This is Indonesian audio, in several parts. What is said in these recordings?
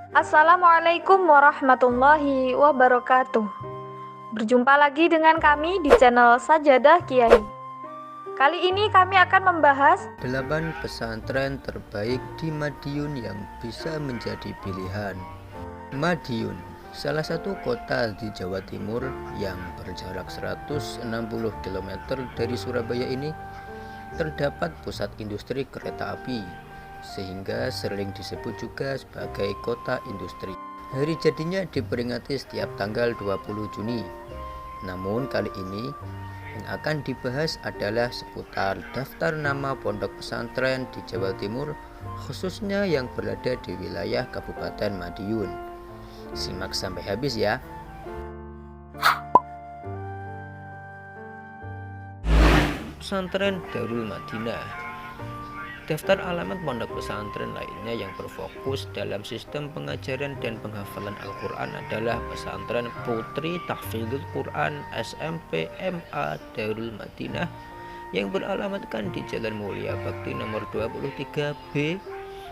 Assalamualaikum warahmatullahi wabarakatuh. Berjumpa lagi dengan kami di channel Sajadah Kiai. Kali ini kami akan membahas 8 pesantren terbaik di Madiun yang bisa menjadi pilihan. Madiun, salah satu kota di Jawa Timur yang berjarak 160 km dari Surabaya ini, terdapat pusat industri kereta api, sehingga sering disebut juga sebagai kota industri. Hari jadinya diperingati setiap tanggal 20 Juni. Namun kali ini yang akan dibahas adalah seputar daftar nama pondok pesantren di Jawa Timur, khususnya yang berada di wilayah Kabupaten Madiun. Simak sampai habis ya. Pesantren Darul Madinah. Daftar alamat pondok pesantren lainnya yang berfokus dalam sistem pengajaran dan penghafalan Al-Quran adalah Pesantren Putri Tahfidzul Quran SMP MA Darul Madinah yang beralamatkan di Jalan Mulia Bakti nomor 23B,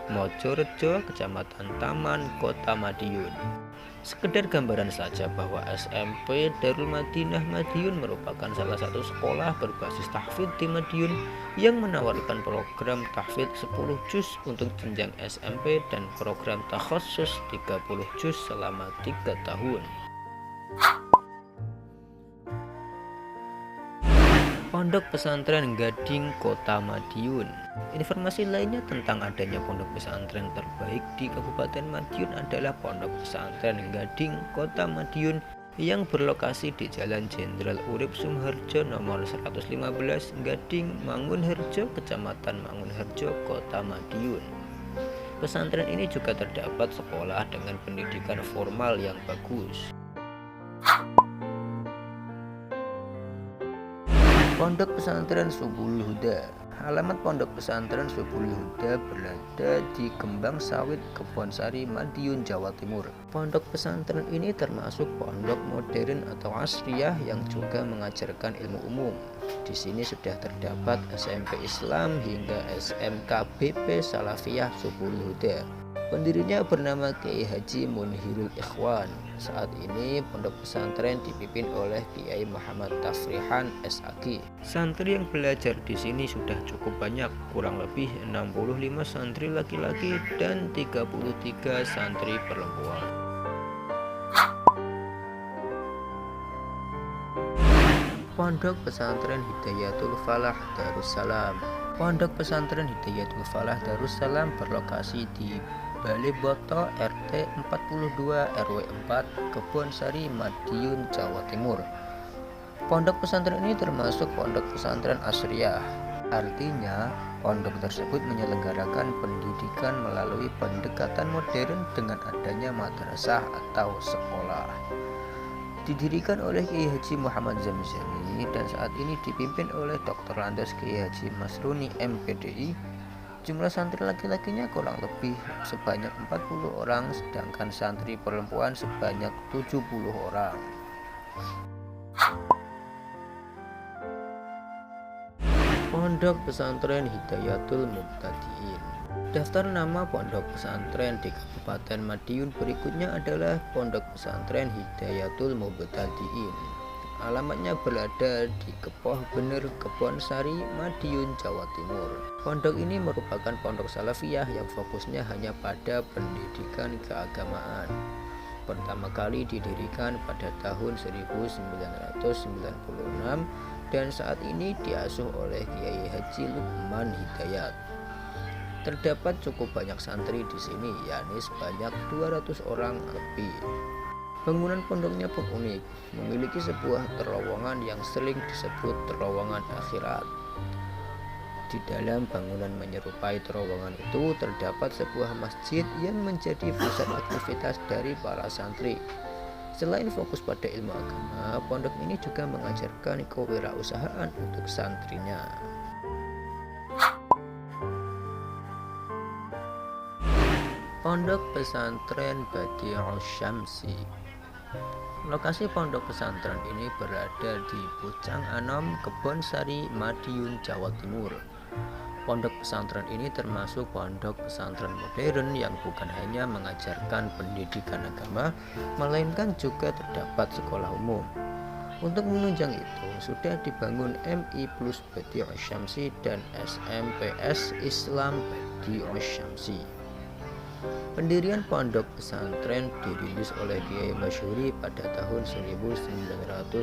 Mojorejo, Kecamatan Taman, Kota Madiun. Sekedar gambaran saja bahwa SMP Darul Madinah Madiun merupakan salah satu sekolah berbasis tahfidz di Madiun yang menawarkan program tahfidz 10 juz untuk jenjang SMP dan program takhassus 30 juz selama 3 tahun. Pondok Pesantren Gading, Kota Madiun. Informasi lainnya tentang adanya pondok pesantren terbaik di Kabupaten Madiun adalah Pondok Pesantren Gading, Kota Madiun yang berlokasi di Jalan Jenderal Urip Sumoharjo nomor 115 Gading, Mangunharjo, Kecamatan Mangunharjo, Kota Madiun. Pesantren ini juga terdapat sekolah dengan pendidikan formal yang bagus. Pondok Pesantren Subul Huda. Alamat Pondok Pesantren Subul Huda berada di Kembang Sawit, Kebonsari, Madiun, Jawa Timur. Pondok pesantren ini termasuk pondok modern atau asriyah yang juga mengajarkan ilmu umum. Di sini sudah terdapat SMP Islam hingga SMK BP Salafiyah Subul Huda. Pendirinya bernama Kiai Haji Munhirul Ikhwan. Saat ini pondok pesantren dipimpin oleh Kiai Muhammad Tafrihan SAG. Santri yang belajar di sini sudah cukup banyak, kurang lebih 65 santri laki-laki dan 33 santri perempuan. Pondok Pesantren Hidayatul Falah Darussalam. Pondok Pesantren Hidayatul Falah Darussalam berlokasi di Balai Boto RT 42 RW 4 Kebonsari, Madiun, Jawa Timur. Pondok pesantren ini termasuk pondok pesantren asriyah. Artinya, pondok tersebut menyelenggarakan pendidikan melalui pendekatan modern dengan adanya madrasah atau sekolah. Didirikan oleh Kiai Haji Muhammad Zamzami dan saat ini dipimpin oleh Dr. Landas Kiai Haji Masruni MPDI. Jumlah santri laki-lakinya kurang lebih sebanyak 40 orang, sedangkan santri perempuan sebanyak 70 orang. Pondok Pesantren Hidayatul Mubtadiin. Daftar nama pondok pesantren di Kabupaten Madiun berikutnya adalah Pondok Pesantren Hidayatul Mubtadiin. Alamatnya berada di Kepoh Bener, Kebonsari, Madiun, Jawa Timur. Pondok ini merupakan pondok salafiyah yang fokusnya hanya pada pendidikan keagamaan. Pertama kali didirikan pada tahun 1996 dan saat ini diasuh oleh Kiai Haji Lukman Hidayat. Terdapat cukup banyak santri di sini, yakni sebanyak 200 orang lebih. Bangunan pondoknya pun unik, memiliki sebuah terowongan yang sering disebut terowongan akhirat. Di dalam bangunan menyerupai terowongan itu terdapat sebuah masjid yang menjadi pusat aktivitas dari para santri. Selain fokus pada ilmu agama, pondok ini juga mengajarkan kewirausahaan untuk santrinya. Pondok Pesantren Badi'us Syamsi. Lokasi pondok pesantren ini berada di Pucang Anom, Kebonsari, Madiun, Jawa Timur. Pondok pesantren ini termasuk pondok pesantren modern yang bukan hanya mengajarkan pendidikan agama, melainkan juga terdapat sekolah umum. Untuk menunjang itu, sudah dibangun MI Plus Badi Asyamsi dan SMPS Islam Badi Asyamsi. Pendirian pondok pesantren dirintis oleh Kiai Masyhuri pada tahun 1980.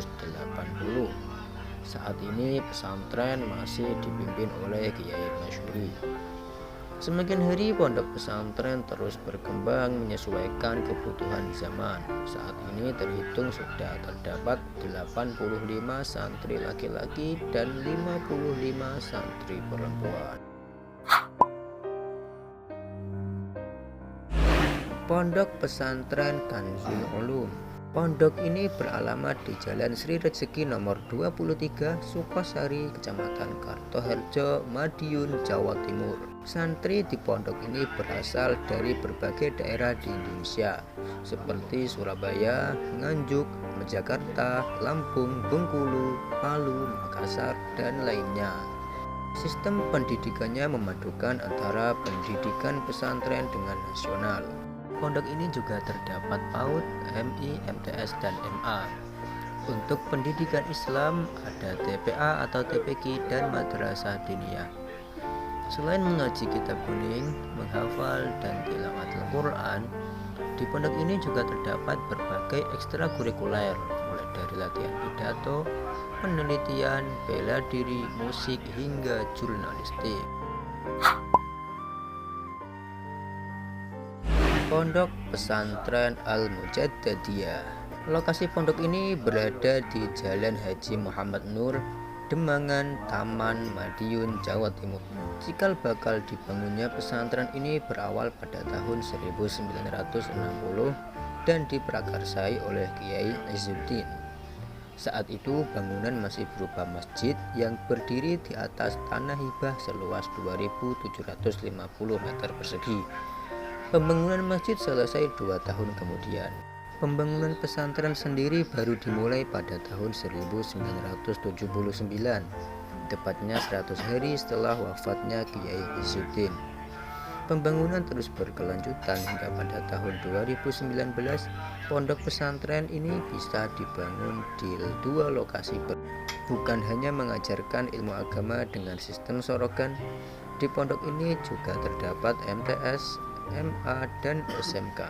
Saat ini pesantren masih dipimpin oleh Kiai Masyhuri. Semakin hari pondok pesantren terus berkembang menyesuaikan kebutuhan zaman. Saat ini terhitung sudah terdapat 85 santri laki-laki dan 55 santri perempuan. Pondok pesantren Kanzul Ulum. Pondok ini beralamat di Jalan Sri Rezeki nomor 23, Sukosari, Kecamatan Kartoharjo, Madiun, Jawa Timur. Santri di pondok ini berasal dari berbagai daerah di Indonesia, seperti Surabaya, Nganjuk, Jakarta, Lampung, Bengkulu, Palu, Makassar, dan lainnya. Sistem pendidikannya memadukan antara pendidikan pesantren dengan nasional. Pondok ini juga terdapat PAUD, MI, MTS, dan MA. Untuk pendidikan Islam ada TPA atau TPQ dan Madrasah Diniyah. Selain mengaji kitab kuning, menghafal, dan tilawat Al-Quran, di pondok ini juga terdapat berbagai ekstrakurikuler, mulai dari latihan pidato, penelitian, bela diri, musik, hingga jurnalistik. Pondok Pesantren Al-Mujaddadiyah. Lokasi pondok ini berada di Jalan Haji Muhammad Nur, Demangan, Taman, Madiun, Jawa Timur. Cikal bakal dibangunnya pesantren ini berawal pada tahun 1960 dan diprakarsai oleh Kiai Izzuddin. Saat itu bangunan masih berupa masjid yang berdiri di atas tanah hibah seluas 2.750 meter persegi. Pembangunan masjid selesai 2 tahun kemudian. Pembangunan pesantren sendiri baru dimulai pada tahun 1979, tepatnya 100 hari setelah wafatnya Kiai Izzuddin. Pembangunan terus berkelanjutan hingga pada tahun 2019, pondok pesantren ini bisa dibangun di 2 lokasi. Bukan hanya mengajarkan ilmu agama dengan sistem sorogan, di pondok ini juga terdapat MTS, MA, dan SMK.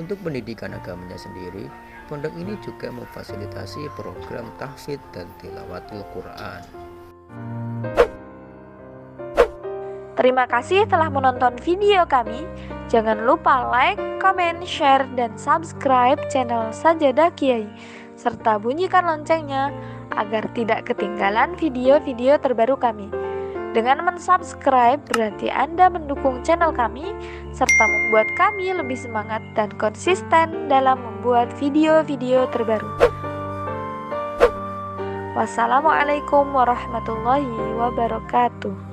Untuk pendidikan agamanya sendiri, pondok ini juga memfasilitasi program tahfidz dan tilawatul Quran. Terima kasih telah menonton video kami. Jangan lupa like, comment, share, dan subscribe channel Sajadah Kiai, serta bunyikan loncengnya agar tidak ketinggalan video-video terbaru kami. Dengan mensubscribe berarti Anda mendukung channel kami serta membuat kami lebih semangat dan konsisten dalam membuat video-video terbaru. Wassalamualaikum warahmatullahi wabarakatuh.